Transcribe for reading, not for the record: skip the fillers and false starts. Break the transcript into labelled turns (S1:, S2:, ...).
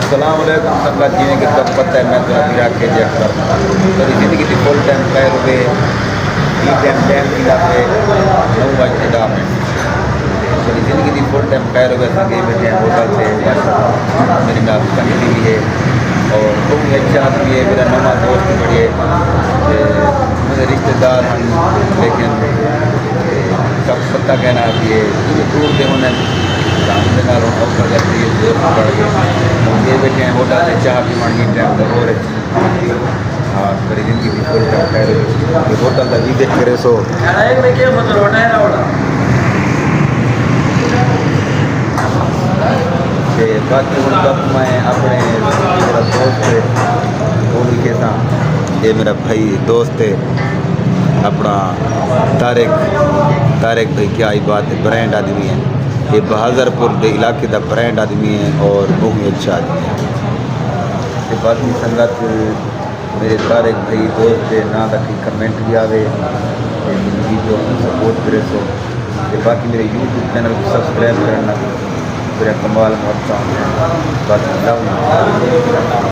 S1: السلام علیکم سنگت جی کہ تک پتہ ہے میں تو ابھی رکھ کے جیک کر میری زندگی کی فل ٹائم خیر ہوئے ای ٹائم کی لاتے 9 بجے 10 منٹ میری زندگی کی فل ٹائم خیر ہوئے سنگے بیٹھے ہیں ہوٹل سے بس میری نام سنگتی بھی ہے اور بہت اچھا آدمی ہے میرا نواں دوست بھی بڑی ہے میرے رشتہ دار ہیں لیکن سب پتہ کہنا بھی ہے دور دے ہونے سامنے نال اوپر جاتی ہے دوست پڑ گئے یہ بیٹھے ہیں ہوٹل سے چاہ بھی مانگی ٹائم تو ہو رہے ہاں میری زندگی بھی فل ٹائم خیر ہوئی ہوٹل کا وزٹ کرے سو باقی ہوں تک میں اپنے میرا دوست ہے وہ بھی کہتا یہ میرا بھائی دوست ہے اپنا طارق بھائی کیا ہی بات ہے برینڈ آدمی ہے یہ بہادر پور کے علاقے کا برینڈ آدمی ہے اور بہت اچھا آدمی ہے باقی سنگت میرے طارق بھائی دوست ہے نہ تک کمنٹ بھی آوے ویڈیو سپورٹ کرے سو باقی میرے یوٹیوب چینل کو سبسکرائب کرنا میرا کمال محترم باقی